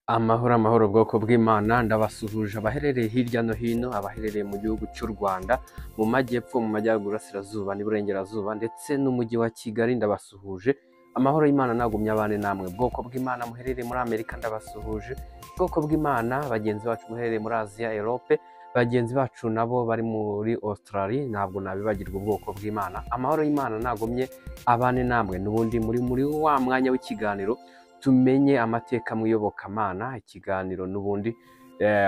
Amahoro amahoro bwoko bw'Imana ndabasuhuje abaherereye hirya no hino, abaherereye mu gihugu cy'u Rwanda mu majyepfo, mu majyaruguru, burasirazuba n'iburengerazuba ndetse n'umujyi wa Kigali ndabasuhuje. Amahoro y'Imana nagumye abane namwe bwoko bw'Imana muherereye muri Amerika ndabasuhuje, bwoko bw'Imana bagenzi bacu muherereye muri Aziya, Europe, bagenzi bacu nabo bari muri Australia ntabwo nabibagirwa ubwoko bw'Imana. Amahoro y'Imana nagumye abane namwe n'ubundi muri wa mwanya w'ikiganiro tumenye amateka mu iyobokamana, ikiganiro n'ubundi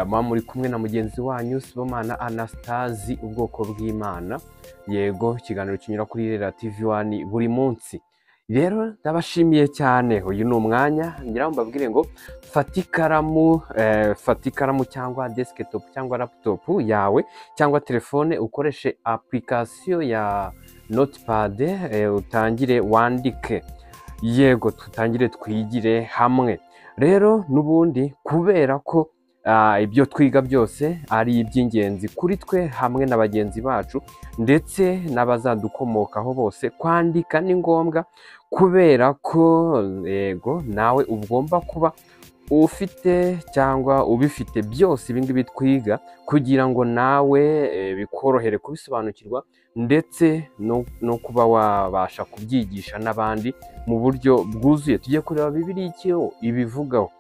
muba muri kumwe na mugenzi wanyu Sibomana Anastasi ubwoko bw'Imana. Yego, ikiganiro kinyura kuri Irera TV 1 buri munsi. Rero ndabashimiye cyane, uyu ni umwanya ngira mbabwire ngo fata ikaramu cyangwa desktop cyangwa laptop yawe cyangwa telefone, ukoreshe application ya Notepad, utangire wandike. Yego, tutangire twigire hamwe. Rero n'ubundi kubera ko ibyo twiga byose ari iby'ingenzi kuri twe hamwe na bagenzi bacu ndetse n'abazadukomokaho bose, kwandika ni ngombwa kubera ko yego nawe ugomba kuba ufite cyangwa ubifite byose ibingibi twiga kugira ngo nawe bikorohere kubisobanukirwa ndetse no kuba wabasha kubyigisha n'abandi mu buryo bwuzuye. Tugiye kureba Bibiliya icyo ibivugaho.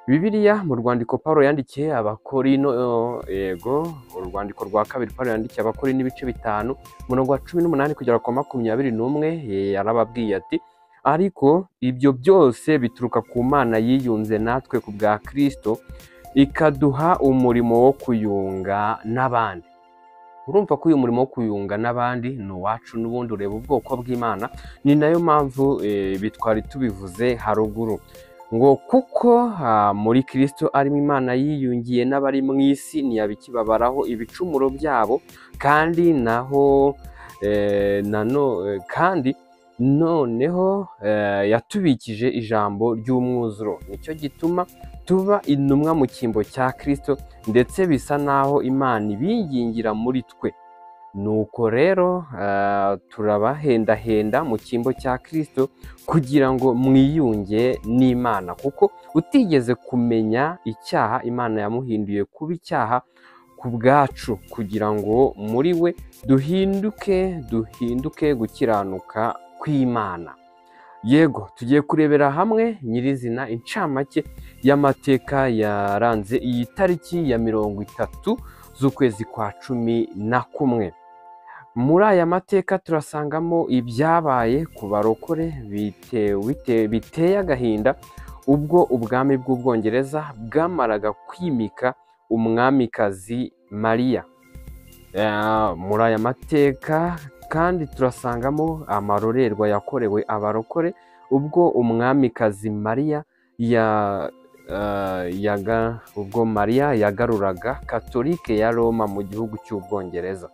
Bibiliya mu rwandiko Pawulo yandikiye Abakorino, yego urwandiko rwa kabiri Pawulo yandikiye Abakorino ibice 5 umurongo wa 18 kugera ku 21, yarababwiye ati: ariko ibyo byose bituruka ku Mana yiyunze natwe ku bwa Kristo, ikaduha umurimo wo kuyunga n'abandi. Urumva ko uyu murimo wo kuyunga n'abandi ni uwacu n'ubundi, ureba ubwoko bw'Imana. Ni nayo mpamvu bitwari tubivuze haruguru ngo kuko muri Kristo arimo Imana yiyungiye n'abari mu isi, ntiyabikibabaraho ibicumuro byabo, kandi kandi noneho yatubikije ijambo ry'umwuzuro. Nicyo gituma tuba intumwa mu cyimbo cya Kristo, ndetse bisa naho Imana ibingingira muri twe. Nuko rero turabahendahenda mu cyimbo cya Kristo kugira ngo mwiyunge n'Imana, kuko utigeze kumenya icyaha Imana yamuhinduye kuba icyaha ku bwacu, kugira ngo muri we duhinduke gukiranuka kw'Imana. Yego, tugiye kurebera hamwe nyirizina incamake y'amateka yaranze iyi tariki ya 30 z'ukwezi kwa 11. Muri aya mateka turasangamo ibyabaye ku barokore biteye agahinda ubwo ubwami bw'Ubwongereza bwamaraga kwimika umwamikazi Mariya. Muri aya mateka kandi turasangamo amarorerwa yakorewe abarokore ubwo umwamikazi Mariya yagaruraga Katolike ya Roma mu gihugu cy'Ubwongereza.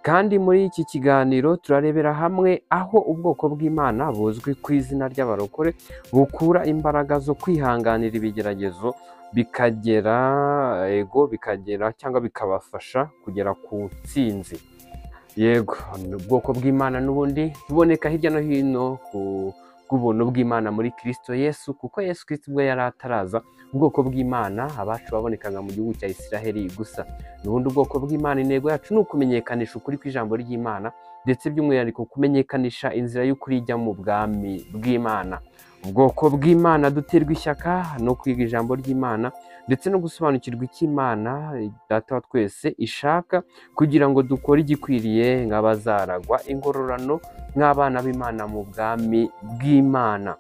Kandi muri iki kiganiro turarebera hamwe aho ubwoko bw'Imana buzwi ku izina ry'abarokore bukura imbaraga zo kwihanganira ibigeragezo bikagera cyangwa bikabafasha kugera ku ntsinzi. Yego, ubwoko bw'Imana n'ubundi tuboneka hirya no hino ku bw'ubuntu bw'Imana muri Kristo Yesu, kuko Yesu Kristo ubwo yari ataraza ubwoko bw'Imana abacu babonekaga mu gihugu cya Isiraheli gusa. N'ubundi ubwoko bw'Imana intego yacu ni ukumenyekanisha ukuri kw'ijambo ry'Imana, ndetse by'umwihariko kumenyekanisha inzira y'ukuri ijya mu bwami bw'Imana. Ubwoko bw'Imana duterwa ishyaka no kwiga ijambo ry'Imana ndetse no gusobanukirwa icyo Imana Data wa twese ishaka, kugira ngo dukore igikwiriye nk'abazaragwa ingororano nk'abana b'Imana mu bwami bw'Imana.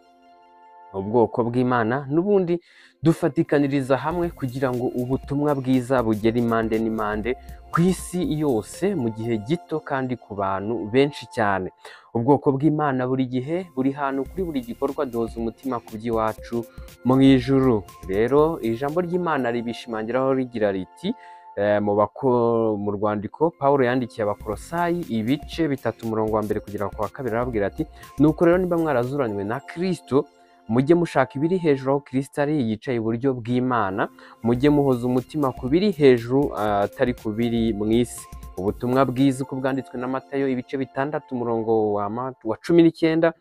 Ubwoko bw'Imana n'ubundi dufatikaniriza hamwe kugira ngo ubutumwa bwiza bugere impande n'impande ku isi yose mu gihe gito kandi ku bantu benshi cyane. Ubwoko bw'Imana buri gihe, buri hantu, kuri buri gikorwa duhoza umutima ku by'iwacu mu ijuru. Rero ijambo ry'Imana ribishimangiraho rigira riti mu rwandiko Pawulo yandikiye Abakolosayi ibice 3 umurongo wa 1 kugera ku wa 2, arababwira ati: nuko rero niba mwarazuranywe na Kristo, mujye mushaka ibiri hejuru aho Kristo ari yicaye iburyo bw'Imana, mujye muhoza umutima ku biri hejuru atari ku biri mu isi. Ubutumwa bwiza uko bwanditswe na Matayo ibice 6 umurongo wa 19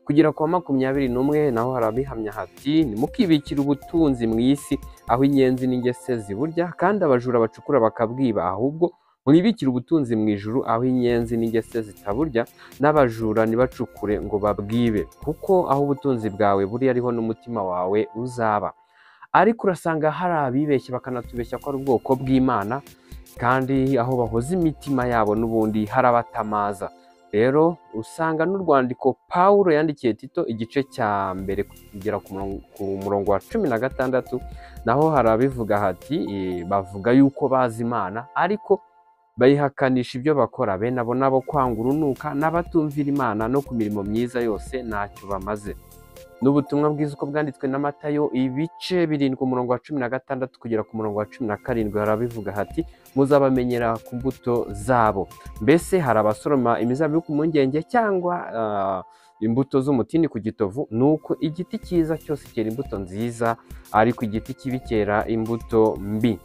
kugera kwa 21 naho harabihamya hati nimukibikira ubutunzi mu isi aho inyenzi n'ingese ziburya kandi abajura bacukura bakabwiba, ahubwo mwibikira ubutunzi mu ijuru aho inyenzi n'ingese zitaburya n'abajura ntibacukure ngo babwibe, kuko aho ubutunzi bwawe buri ariho n'umutima wawe uzaba. Ariko urasanga hari abibeshye bakanatubeshya ko ari ubwoko bw'Imana, kandi aho bahoza imitima yabo n'ubundi harabatamaza. Rero usanga n'urwandiko Pawulo yandikiye Tito igice cya mbere kugera ku murongo wa 16 naho harabivuga hati bavuga yuko bazi Imana ariko bayihakanisha ibyo bakora, bene abo nabo kwanga urunuka n'abatumvira Imana no ku mirimo myiza yose ntacyo bamaze. N'ubutumwa bwiza uko bwanditswe na Matayo ibice 7 umurongo wa 16 kugera ku murongo wa 17 harabivuga hati muzabamenyera ku mbuto zabo. Mbese hari abasoroma imizabibu ku mpungenge cyangwa imbuto z'umutini ku gitovu? Nuko igiti cyiza cyose cyera imbuto nziza, ariko igiti kibi cyera imbuto mbi.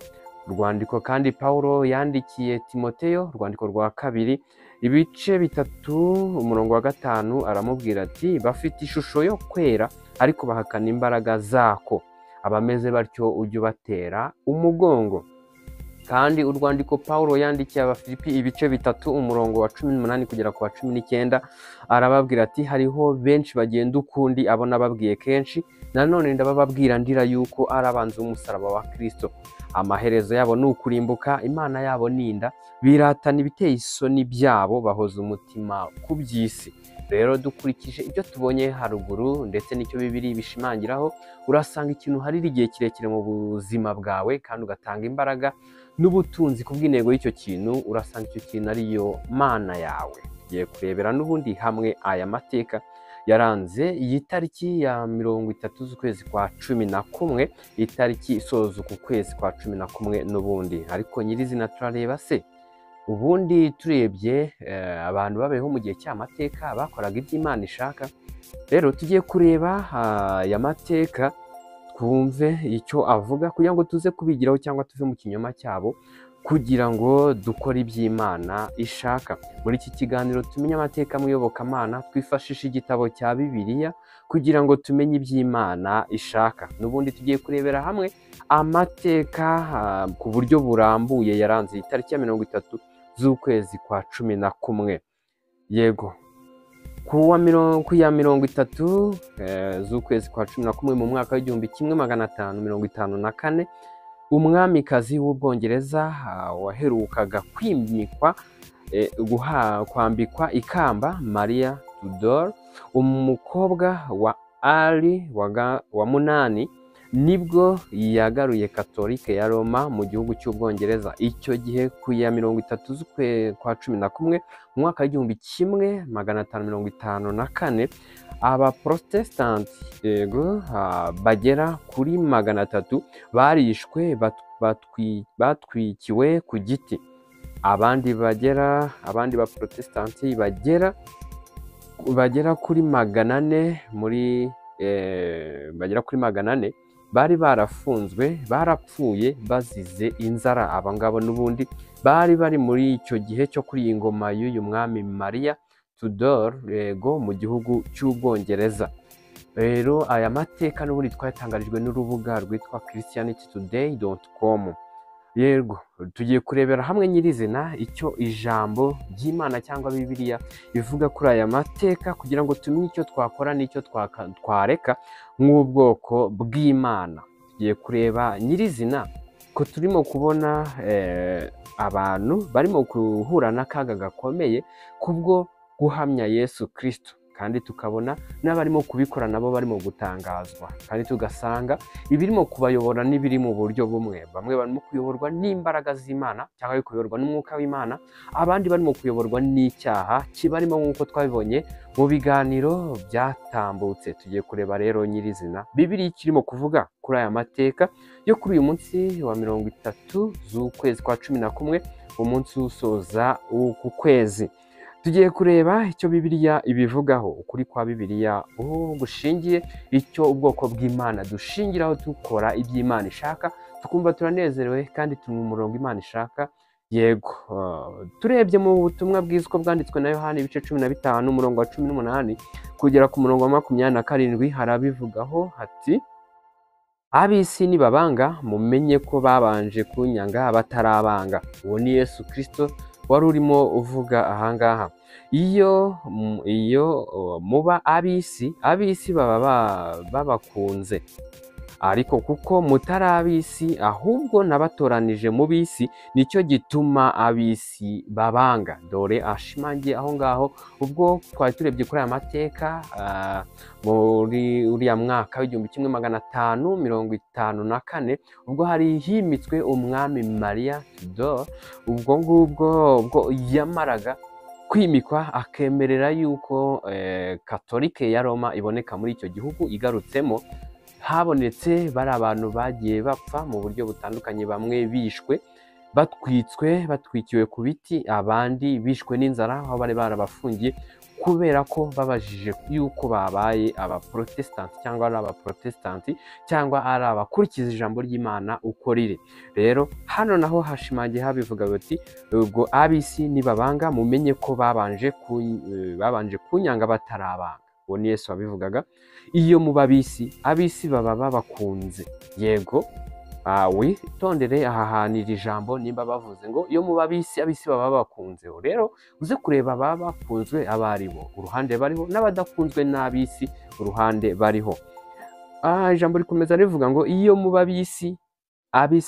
Urwandiko kandi Pawulo yandikiye Timoteyo, urwandiko rwa 2 ibice 3 umurongo wa 5 aramubwira ati bafite ishusho yo kwera ariko bahakana imbaraga zako, abameze batyo ujye ubatera umugongo. Kandi urwandiko Pawulo yandikiye Abafilipi ibice 3 umurongo wa 18 kugera ku wa 19 arababwira ati hariho benshi bagenda ukundi abo nababwiye kenshi, nanone ndababwira ndira yuko ari abanzi b'umusaraba wa Kristo. Amaherezo yabo ni ukurimbuka, Imana yabo ninda, biratana ibiteye isoni byabo, bahoza umutima ku by'isi. Rero dukurikije ibyo tubonye haruguru ndetse n'icyo Bibiliya bishimangiraho, urasanga ikintu harira igihe kirekire mu buzima bwawe kandi ugatanga imbaraga n'ubutunzi kubw'intego y'icyo kintu, urasanga icyo kintu ariyo Mana yawe. Tugiye kurebera n'ubundi hamwe aya mateka yaranze iyi tariki ya 30 z'ukwezi kwa 11, itariki isoza uku kwezi kwa 11 n'ubundi. Ariko nyirizina turareba se ubundi turebye abantu babayeho mu gihe cy'amateka bakoraga ibyo Imana ishaka. Rero tugiye kureba aya mateka twumve icyo avuga kugira ngo tuze kubigiraho cyangwa tuve mu kinyoma cyabo, kugira ngo dukore iby'Imana ishaka. Muri iki kiganiro tumenye amateka mu iyobokamana, twifashisha igitabo cya Bibiliya kugira ngo tumenye iby'Imana ishaka. N'ubundi tugiye kurebera hamwe amateka ku buryo burambuye yaranze itariki ya 30 z'ukwezi kwa 11. Yego, ku ya 30 z'ukwezi kwa 11 mu mwaka w'igihumbi 1554 umwamikazi w'Ubwongereza waherukaga kwambikwa ikamba, Maria Tudor, umukobwa wa Ali wa munani, nibwo yagaruye Katolike ya Roma mu gihugu cy'Ubwongereza. Icyo gihe ku ya 30 z'ukwezi kwa 11 mu mwaka w'igihumbi 1554 Abaprotestanti bagera kuri 300 barishwe batwikiwe ku giti. Abandi Baprotestanti bagera kuri 400 bari barafunzwe, barapfuye bazize inzara. Aba ngabo n'ubundi bari bari muri icyo gihe cyo kuri iyi ngoma y'uyu mwami Maria Tudor mu gihugu cy'Ubwongereza. Rero aya mateka n'ubundi twatangarijwe n'urubuga rwitwa christianitytoday.com. Yego, tugiye kurebera hamwe nyirizina icyo ijambo ry'Imana cyangwa Bibiliya ivuga kuri aya mateka kugira ngo tumenye icyo twakora n'icyo twareka nk'ubwoko bw'Imana. Tugiye kureba nyirizina ko turimo kubona abantu barimo guhura n'akaga gakomeye kubwo guhamya Yesu Kristo, kandi tukabona n'abarimo kubikora nabo barimo gutangazwa, kandi tugasanga ibirimo kubayobora n'ibiri mu buryo bumwe. Bamwe barimo kuyoborwa n'imbaraga z'Imana cyangwa kuyoborwa n'umwuka w'Imana, abandi barimo kuyoborwa n'icyaha kibarimo, nk'uko twabibonye mu biganiro byatambutse. Tugiye kureba rero nyirizina Bibiliya kirimo kuvuga kuri aya mateka yo kuri uyu munsi wa 30 z'ukwezi kwa 11, umunsi usoza uku kwezi. Tugiye kureba icyo Bibiliya ibivugaho, ukuri kwa Bibiliya gushingiye icyo ubwoko bw'Imana dushingiraho dukora iby'Imana ishaka, tukumva turanezerewe kandi turi mu murongo Imana ishaka. yego. Turebye mu butumwa bwiza uko bwanditswe na Yohana ibice 15 umurongo wa 18 kugera ku murongo wa 27 harabivugaho hati ab'isi nibabanga mumenye ko babanje kunyanga batarabanga. Uwo ni Yesu Kristo wari urimo uvuga ahangaha. Iyo muba ab'isi baba babakunze, ariko kuko mutari ab'isi ahubwo nabatoranije mu b'isi, nicyo gituma ab'isi babanga. Dore ashimangiye aho ngaho ubwo twari turebye kuri aya mateka muri uriya mwaka w'1554 ubwo hari himitswe umwami Maria Tudor. ubwo ngubwo ubwo yamaraga kwimikwa akemerera yuko katolike ya Roma iboneka muri icyo gihugu igarutsemo, habonetse bari abantu bagiye bapfa mu buryo butandukanye, bamwe bishwe batwikiwe ku biti, abandi bishwe n'inzara aho bari barabafungiye kubera ko babajije yuko babaye abaprotestanti cyangwa ari abaprotestanti cyangwa ari abakurikiza ijambo ry'Imana uko riri. Rero hano naho hashimangiye habivuga bati ubwo ab'isi nibabanga mumenye ko babanje kunyanga batarabanga. Uwo ni Yesu wabivugaga. Iyo muba ab'isi baba babakunze. Yego, witondere aha hantu iri jambo nimba bavuze ngo iyo muba ab'isi baba babakunze. Rero uze kureba baba bakunzwe abaribo uruhande bariho, n'abadakunzwe n'ab'isi uruhande bariho. Ijambo rikomeza rivuga ngo iyo muba ab'isi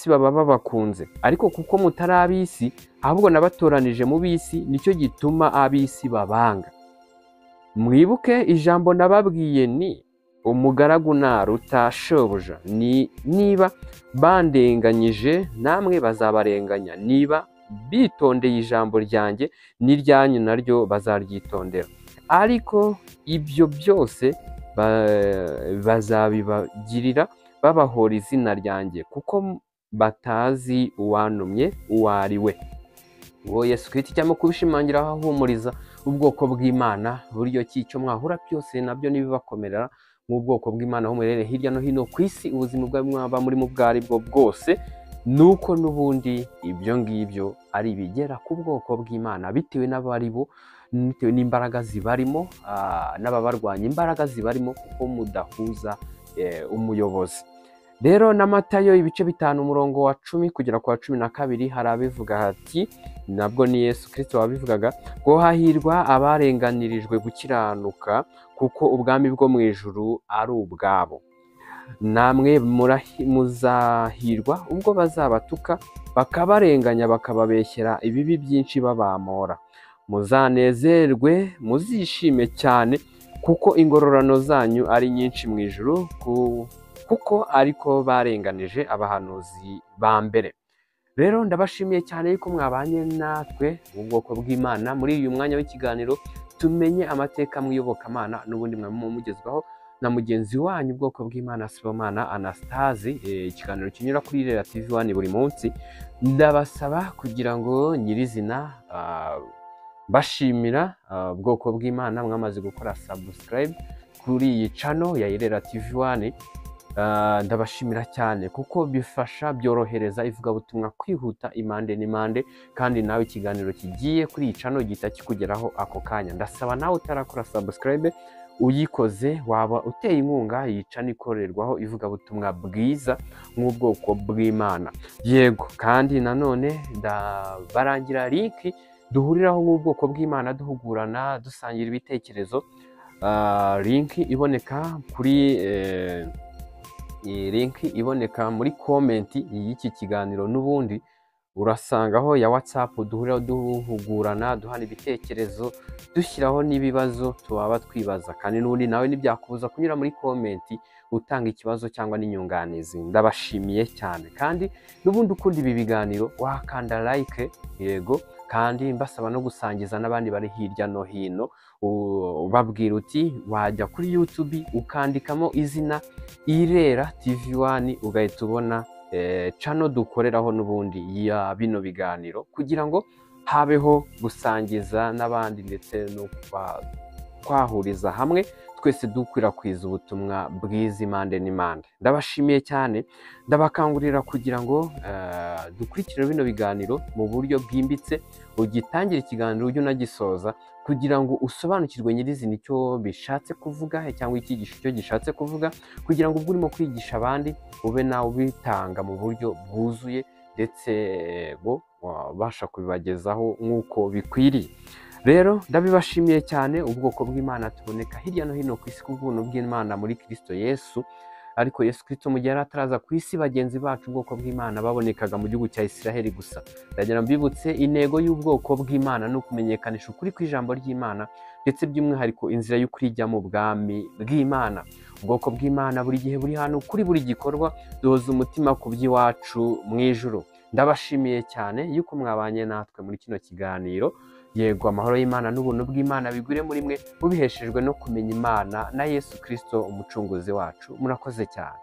baba babakunze, ariko kuko mutari ab'isi ahubwo nabatoranije mu b'isi, nicyo gituma ab'isi babanga. Mwibuke ijambo nababwiye ni umugaragu naruta shobuja. Niba bandenganyije namwe bazabarenganya, niba bitondeye ijambo ryanjye n'iryanyu naryo bazaryitondera. Ariko ibyo byose bazabibagirira babahora izina ryanjye, kuko batazi uwantumye uwo ari we. Uwo Yesu Kristo cyangwa kubishimangira ahumuriza ubwoko bw'Imana buryo ki icyo mwahura byose nabyo nibibakomerera mu bwoko bw'Imana aho murere hirya no hino ku isi, ubuzima bwa mwaba muri mu bwari bwo bwose, nuko n'ubundi ibyo ngibyo ari bigera ku bwoko bw'Imana bitewe n'abaribo, bitewe n'imbaraga zibarimo n'ababarwanya imbaraga zibarimo, kuko mudahuza umuyobozi. Rero na Matayo ibice 5 umurongo wa 10 kugera ku wa 12 harabivuga hati, nabwo ni Yesu Kristo wabivugaga, ngo hahirwa abarenganirijwe gukiranuka kuko ubwami bwo mu ijuru ari ubwabo. Namwe muzahirwa ubwo bazabatuka bakabarenganya bakababeshyera ibibi byinshi babamora. Muzanezerwe muzishime cyane, kuko ingororano zanyu ari nyinshi mu ijuru, kuko ariko barenganije abahanuzi ba mbere. Rero ndabashimiye cyane yuko mwabanye natwe mu bwoko bw'Imana muri uyu mwanya w'ikiganiro tumenye amateka mw'iyobokamana, n'ubundi mugezwaho na mugenzi wanyu ubwoko bw'Imana Sibomana Anastase. Ikiganiro kinyura kuri Irera TV 1 buri munsi. Ndabasaba kugira ngo nyirizina bashimira ubwoko bw'Imana mwamaze gukora subscribe kuri iyi channel ya Irera TV 1. Ndabashimira cyane kuko bifasha byorohereza ivugabutumwa kwihuta impande n'impande, kandi nawe ikiganiro kigiye kuri iyi channel gihita kikugeraho ako kanya. Ndasaba nawe utarakora subscribe uyikoze, waba uteye inkunga iyi channel ikorerwaho ivugabutumwa bwiza nk'ubwoko bw'Imana. Yego, kandi nanone ndabarangira link duhuriraho nk'ubwoko bw'Imana duhugurana dusangira ibitekerezo. Link iboneka kuri link iboneka muri comment y'iki kiganiro, n'ubundi urasangaho ya WhatsApp duhuriraho duhugurana duhana ibitekerezo dushyiraho n'ibibazo tubaba twibaza, kandi n'ubundi nawe ntibyakubuza kunyura muri comment utanga ikibazo cyangwa n'inyunganizi. Ndabashimiye cyane, kandi n'ubundi ukunda ibi biganiro wakanda like. Yego, kandi mbasaba no gusangiza n'abandi bari hirya no hino, ubabwira uti wajya kuri YouTube ukandikamo izina Irera TV 1 ugahita ubona channel dukoreraho n'ubundi ya bino biganiro, kugira ngo habeho gusangiza n'abandi ndetse no twahuriza hamwe twese dukwirakwiza ubutumwa bwiza impande n'impande. Ndabashimiye cyane, ndabakangurira kugira ngo dukurikire bino biganiro mu buryo bwimbitse, ugitangire ikiganiro ujye unagisoza kugira ngo usobanukirwe nyirizina icyo bishatse kuvuga cyangwa icyigisho icyo gishatse kuvuga, kugira ngo ubwo urimo kwigisha abandi ube nawe ubitanga mu buryo bwuzuye ndetse bo wabasha kubibagezaho nk'uko bikwiriye. Rero ndabibashimiye cyane. Ubwoko bw'Imana tuboneka hirya no hino ku isi ku bw'ubuntu bw'Imana muri Kristo Yesu, ariko Yesu Kristo mu gihe yari ataraza ku isi, bagenzi bacu ubwoko bw'Imana babonekaga mu gihugu cya Isiraheli gusa. Ndagira mbibutse intego y'ubwoko bw'Imana ni ukumenyekanisha ukuri kw'ijambo ry'Imana, ndetse by'umwihariko inzira y'ukuri ijya mu bwami bw'Imana. Ubwoko bw'Imana buri gihe buri hano kuri buri gikorwa, duhoza umutima ku by'iwacu mu ijuru. Ndabashimiye cyane yuko mwabanye natwe muri kino kiganiro. Yego, amahoro y'Imana n'ubuntu bw'Imana bigwire muri mwe, mubiheshejwe no kumenya Imana na Yesu Kristo umucunguzi wacu. Murakoze cyane.